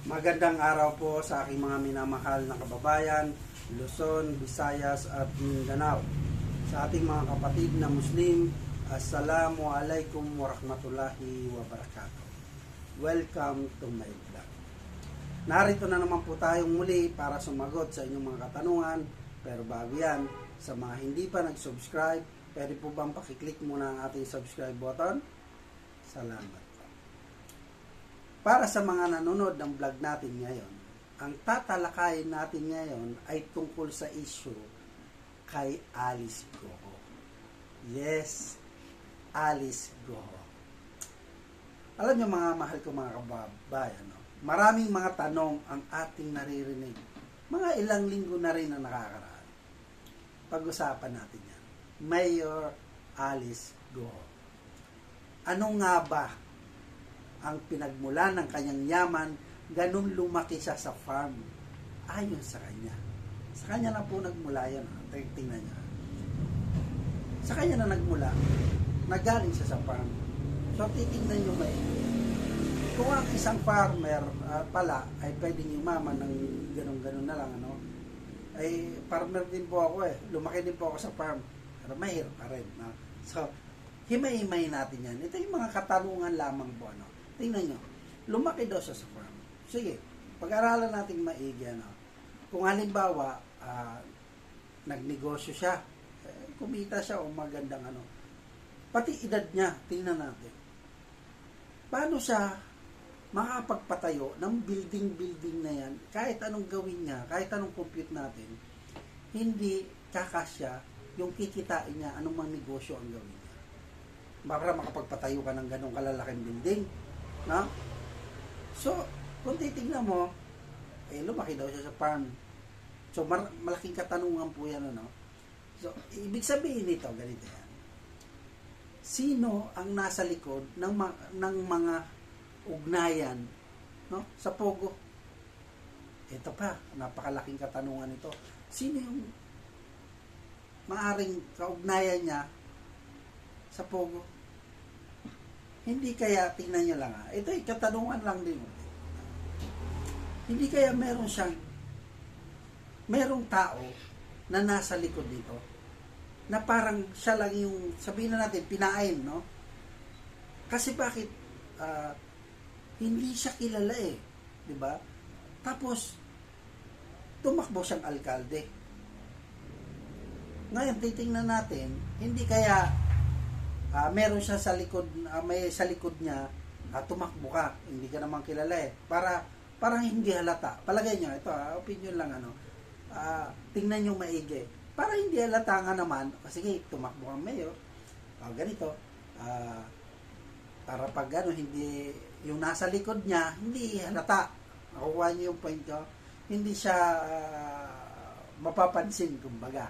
Magandang araw po sa aking mga minamahal na kababayan, Luzon, Visayas at Mindanao. Sa ating mga kapatid na Muslim, Assalamualaikum warahmatullahi wabarakatuh. Welcome to my vlog. Narito na naman po tayong muli para sumagot sa inyong mga katanungan. Pero bago yan, sa mga hindi pa nag-subscribe, pwede po bang pakiclick muna ang ating subscribe button? Salamat. Para sa mga nanonood ng vlog natin ngayon, ang tatalakayin natin ngayon ay tungkol sa issue kay Alice Goho. Yes, Alice Goho. Alam niyo mga mahal ko mga kababayan, no? Maraming mga tanong ang ating naririnig. Mga ilang linggo na rin ang nakakaraan. Pag-usapan natin yan. Mayor Alice Goho. Ano nga ba ang pinagmula ng kanyang yaman, ganun lumaki siya sa farm? Ayon sa kanya. Sa kanya na po nagmula yan. Tingnan niya. Sa kanya na nagmula, nagaling siya sa farm. So, titignan nyo may kung ang isang farmer pala ay pwedeng yumaman ng ganun-ganun na lang, ano? Ay, farmer din po ako eh. Lumaki din po ako sa farm. Pero mahirap pa rin. No? So, himay-himay natin yan. Ito yung mga katanungan lamang po, ano? Tingnan nyo, lumaki daw siya sa farm. Sige, pag-aralan natin maigi, ano? Kung halimbawa, nagnegosyo siya, kumita siya o magandang ano. Pati edad niya, tingnan natin. Paano siya makapagpatayo ng building na yan, kahit anong gawin niya, kahit anong compute natin, hindi kakasya yung kikitain niya, anong mga negosyo ang gawin niya. Para makapagpatayo ka ng ganong kalalaking building, no? So, kung titignan mo, lumaki daw siya sa farm. So, malaking katanungan po yan, ano? So, ibig sabihin nito, ganito yan. Sino ang nasa likod ng mga ugnayan, no? Sa Pogo? Ito pa, napakalaking katanungan ito. Sino yung maaring kaugnayan niya sa Pogo? Hindi kaya, tingnan niyo lang ito ay katanungan lang din. Hindi kaya merong tao na nasa likod dito na parang siya lang yung, sabihin na natin, pinain, no? Kasi bakit hindi siya kilala eh, di ba? Tapos tumakbo siyang alkalde. Ngayon titingnan natin, hindi kaya meron siya sa likod, may sa likod niya, tumakbo ka, hindi ka naman kilala eh. Parang hindi halata. Palagay niyo, ito opinion lang, ano. Tingnan niyo maigi. Para hindi halata nga naman, sige, tumakbo kang mayor, ganito, para pag ano, hindi, yung nasa likod niya, hindi halata. Nakukuha niyo yung point ko. Hindi siya mapapansin, kumbaga.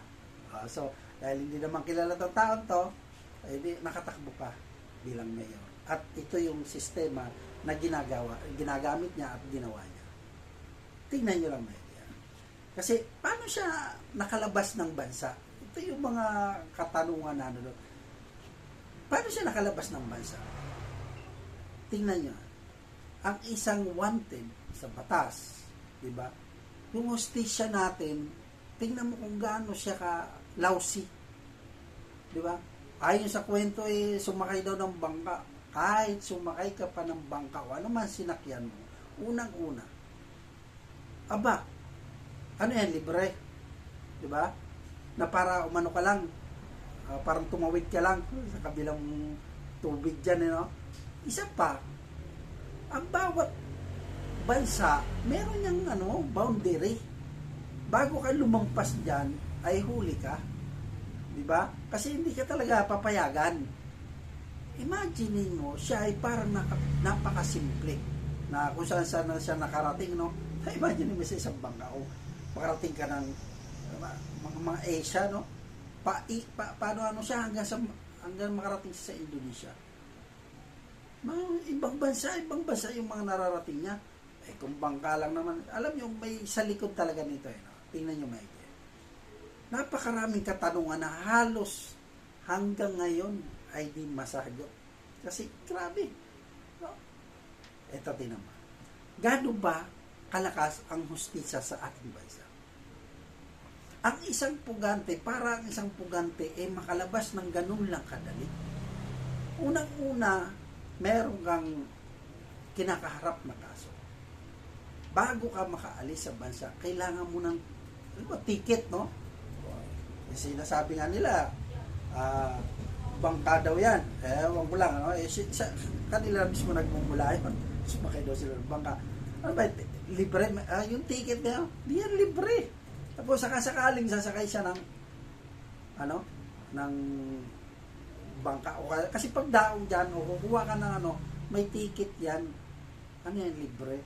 So, dahil hindi naman kilala itong taon to, nakatakbo ka bilang mayor. At ito yung sistema na ginagamit niya at ginawa niya. Tingnan nyo lang mayor. Kasi, paano siya nakalabas ng bansa? Ito yung mga katanungan na ano. Paano siya nakalabas ng bansa? Tingnan nyo. Ang isang wanted sa batas, di ba? Yung hustisya natin, tingnan mo kung gaano siya ka-lousy. Di ba? Ayon sa kwento sumakay daw ng bangka. Kahit sumakay ka pa ng bangka o ano man sinakyan mo, unang-una, aba, ano yan, libre? Di ba? Na para umano ka lang, parang tumawid ka lang sa kabilang tubig dyan, no? Isa pa, ang bawat bansa, meron niyang boundary. Bago ka lumampas dyan, ay huli ka. Diba? Kasi hindi ka talaga papayagan. Imagine mo, siya ay parang napakasimple na kung saan siya nakarating, no? Imagine mo sa isang bangka, makarating ka ng mga Asia, no? Paano siya hanggang makarating siya sa Indonesia. Ibang bansa yung mga nararating niya. Kung bangka lang naman, alam niyo, may sa likod talaga nito, no? Tingnan niyo maigi. Napakaraming katanungan na halos hanggang ngayon ay di masagot. Kasi grabe. No? Ito din naman. Gaano ba kalakas ang hustisya sa ating bansa. Ang isang pugante, para ang isang pugante, makalabas ng ganun lang kadali. Unang-una, meron kang kinakaharap na kaso. Bago ka makaalis sa bansa, kailangan mo ng ticket, no? Kasi sinasabi nga nila, bangka daw yan. Ewan ko lang, ano? Kanila mismo nagmumula yun. Sumakay daw sila ng bangka. Ano ba, libre? Yung ticket niya, di yan libre. Tapos sakasakaling sasakay siya ng ng bangka. Kasi pag daong dyan, o kukuha ka ng may ticket yan, ano yan, libre.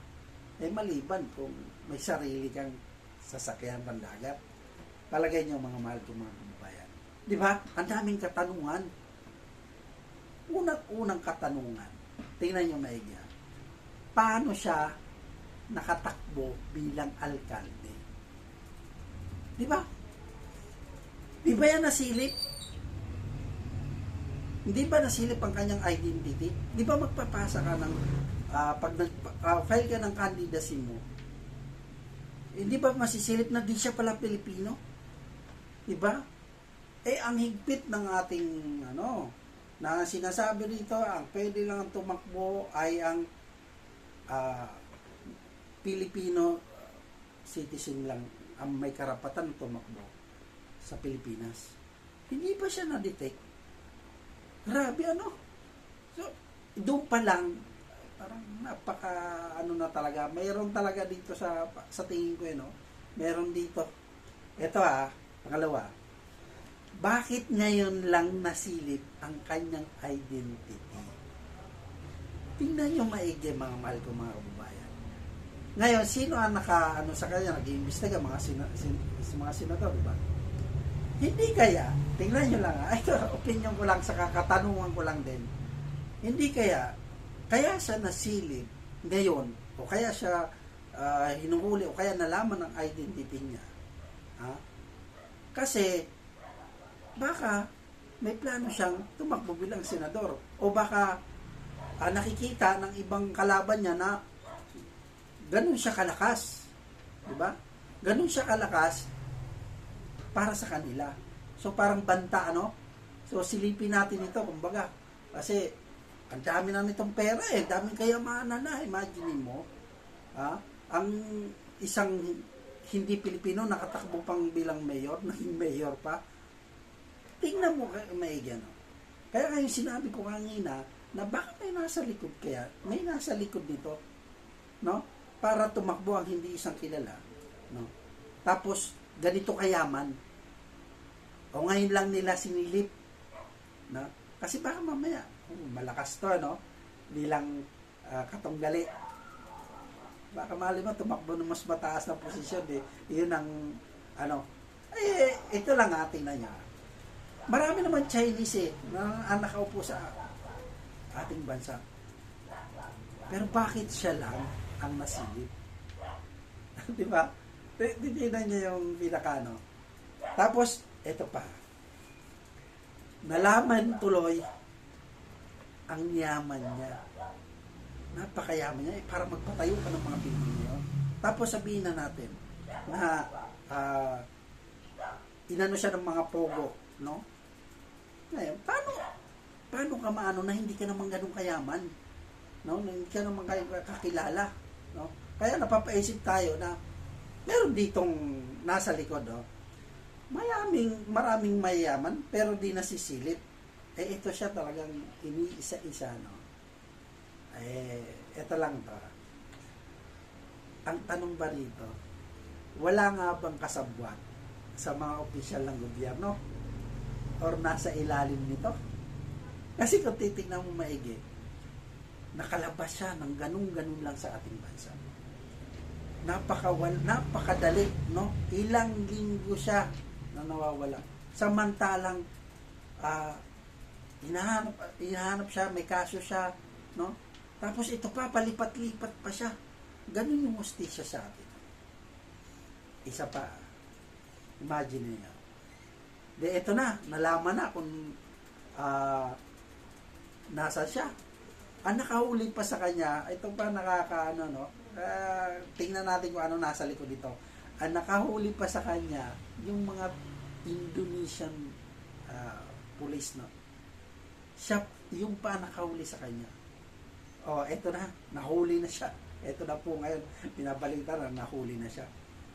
Maliban kung may sarili kang sasakyan ng dagat. Palagay niyo mga mahal kong mga kababayan. Di ba? Ang daming katanungan. Unang katanungan, tingnan niyo maigi. Paano siya nakatakbo bilang alkalde? Di ba? Di ba yan nasilip? Hindi ba nasilip ang kanyang identity? Di ba magpapasa ka ng pag file ka ng candidacy mo, hindi ba masisilip na di siya pala Pilipino? Di ba? Ang higpit ng ating na sinasabi rito, ang pwede lang tumakbo ay ang Pilipino citizen lang ang may karapatan tumakbo sa Pilipinas. Hindi pa siya na-detect. Grabe, So, doon pa lang, parang napaka, na talaga, mayroon talaga dito sa tingin ko, mayroon dito. Ito pangalawa, bakit ngayon lang nasilip ang kanyang identity? Tingnan nyo maigi, mga mahal ko, mga kababayan. Ngayon, sino ang sa kanya, nag-iimbestiga, mga senador, diba? Hindi kaya, tingnan nyo lang, ito, opinion ko lang, sa katanungan ko lang din, hindi kaya siya nasilip ngayon, o kaya siya hinuhuli, o kaya nalaman ang identity niya. Kasi, baka may plano siyang tumakbo bilang senador, o baka nakikita ng ibang kalaban niya na ganun siya kalakas. Diba? Ganun siya kalakas para sa kanila. So parang banta, So silipin natin ito, kumbaga. Kasi ang dami na nitong pera, daming kayamanan na. Imagine mo, ang isang hindi Pilipino nakatakbo pang bilang mayor, naging mayor pa. Tingnan mo maigi, Kaya yung sinabi ko kanina, na baka may nasa likod may nasa likod nito, para tumakbo ang hindi isang kilala, tapos ganito kayaman, o ngayon lang nila sinilip, kasi baka mamaya malakas to, bilang katunggali, baka mali mo tumakbo ng mas mataas na posisyon, yun ang ito lang tingnan niya. Marami naman Chinese na nakaupo sa ating bansa. Pero bakit siya lang ang nasilip? Di ba? Titignan niya yung pinakano. Tapos, ito pa. Nalaman tuloy ang yaman niya. Napakayaman niya. Para magpatayo ka ng mga Pilipino. Tapos sabihin na natin na inano siya ng mga pogo, Ngayon, paano ka maano na hindi ka naman ganun kayaman? Hindi ka naman kakilala. Kaya napapaisip tayo na meron ditong nasa likod. Maraming mayaman pero di nasisilip. Ito siya talagang iniisa-isa. Ito lang to. Ang tanong ba rito, wala nga bang kasabwat sa mga opisyal ng gobyerno? Or nasa ilalim nito? Kasi kung titignan mo maigi, nakalabas siya ng ganun-ganun lang sa ating bansa. Napakadali, Ilang linggo siya na nawawala. Samantalang, hinahanap siya, may kaso siya, Tapos ito pa, palipat-lipat pa siya. Ganun yung hustisya sa atin. Isa pa, imagine niyo. Ito na, nalaman na kung nasa siya. Ang nakahuli pa sa kanya, ito pa tingnan natin kung ano nasa likod dito. Ang nakahuli pa sa kanya, yung mga Indonesian police, no? Siya, yung pa nakahuli sa kanya. Oh, eto na, nahuli na siya. Eto na po ngayon, pinabalita na, nahuli na siya.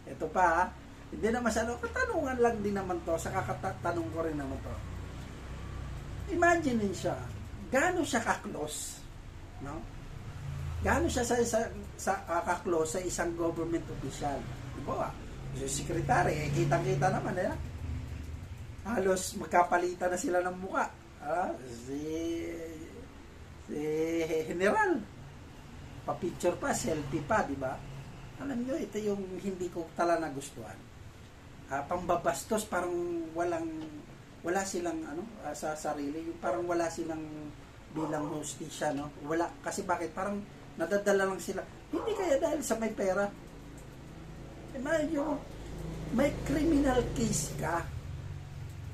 Eto pa, hindi na masyado, katanungan lang din naman to, sa kakatanong ko rin naman to. Imagine siya, gaano siya ka-close, no? Gaano siya sa ka-close sa isang government official. Diba? Yung secretary, kitang-kita naman, halos magkapalitan na sila ng muka. Si General, pa-picture pa, selfie pa, di ba? Alam nyo, ito yung hindi ko tala nagustuhan. Pambabastos, parang wala silang sa sarili, yung parang wala silang bilang hostisya, no? Wala, kasi bakit? Parang nadadala lang sila. Hindi kaya dahil sa may pera. Imagine, may criminal case ka,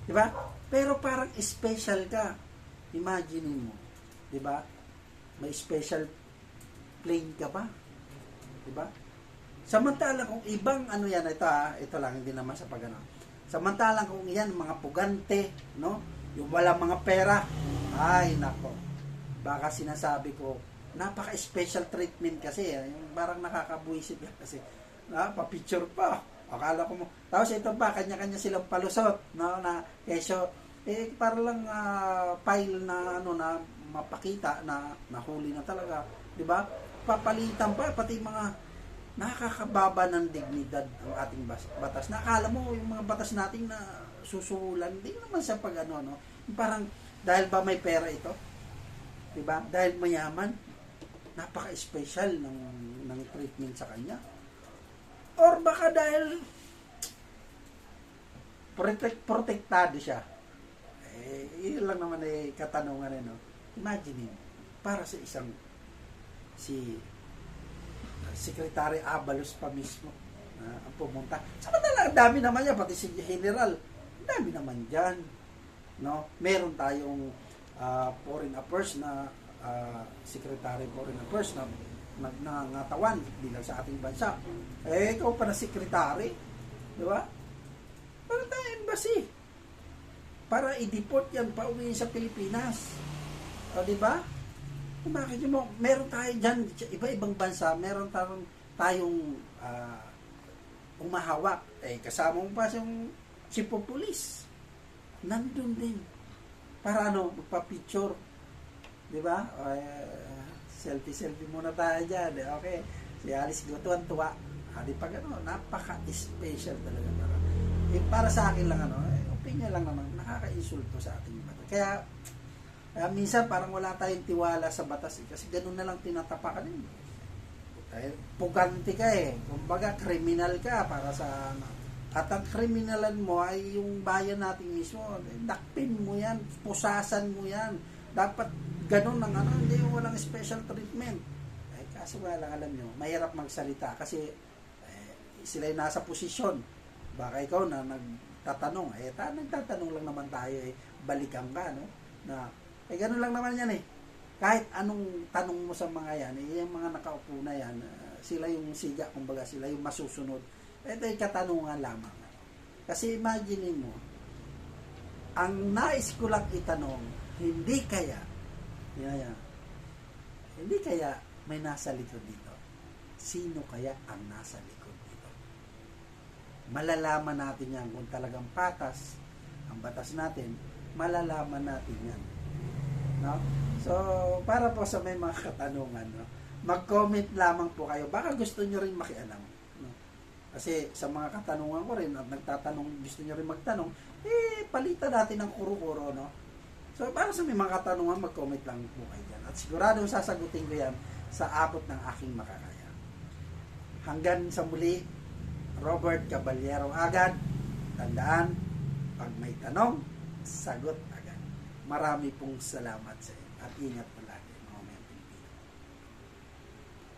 di ba? Pero parang special ka. Imagine mo, di ba? May special plane ka ba? Di ba? Samantalang kung ibang yan, ito lang, hindi naman sa pagano. Samantalang kung yan, mga pugante, no? Yung walang mga pera, ay nako. Baka sinasabi ko, napaka-special treatment kasi, yung parang nakakabuisit kasi, pa-picture pa. Akala ko mo. Tapos ito pa, kanya-kanya silang palusot, no? Na kesyo, para lang file na na mapakita na nahuli na talaga, 'di ba? Papalitan pa pati mga nakakababa ng dignidad ang ating batas. Nakala mo yung mga batas nating na susulan, hindi naman sa pag no? Parang dahil ba may pera ito? 'Di ba? Dahil mayaman, napaka-special ng treatment sa kanya. Or baka dahil protektado siya. Yun lang naman katanungan no? Imagine para sa isang si Secretary Abalos pa mismo ang pumunta. Samantala, ang dami naman yan, pati si General, ang dami naman dyan. No? Meron tayong Foreign Affairs na Secretary Foreign Affairs na nangangatawan bilang sa ating bansa. Ikaw pa na Secretary, di ba? Para tayo embassy. Para i-deport yan pa uwi sa Pilipinas. O, di ba? Bakit mo, meron tayo dyan, iba-ibang bansa, meron tayong umahawak. Kasama mo pa yung chief of police. Nandun din. Para magpa-picture. Di ba? Selfie muna tayo dyan. Okay. Si Alice Gotuan, tuwa. Di pag napaka-special talaga. Para sa akin lang, opinion lang naman, nakaka-insulto sa ating batas. Kaya, minsan parang wala tayong tiwala sa batas kasi ganun na lang tinatapakan din. Puganti ka kumbaga kriminal ka para sa at ang kriminalan mo ay yung bayan natin mismo. Dakpin mo yan, pusasan mo yan. Dapat ganun ng hindi yung walang special treatment. Kaso wala lang, alam nyo, mahirap magsalita kasi sila yung nasa posisyon. Baka ikaw na nagtatanong, nagtatanong lang naman tayo, balikan ka, no? Na, ganun lang naman yan Kahit anong tanong mo sa mga yan, yung mga nakaupo na yan, sila yung siga, kumbaga sila yung masusunod. Ito ay katanungan lamang. Kasi imagine mo, ang nais ko lang itanong, hindi kaya may nasa likod dito? Sino kaya ang nasa likod dito? Malalaman natin yan kung talagang patas ang batas natin, malalaman natin yan. No? So, para po sa may mga katanungan, mag-comment lamang po kayo. Baka gusto nyo rin makialam. No? Kasi sa mga katanungan ko rin, at nagtatanong, gusto nyo rin magtanong, palitan natin ng kuro-kuro, no? So, para sa may mga katanungan, mag-comment lang po kayo dyan. At siguradong sasagutin ko yan sa abot ng aking makakaya. Hanggang sa muli, Robert Caballero agad. Tandaan, pag may tanong, sagot agad. Marami pong salamat sa inyo at ingat pala.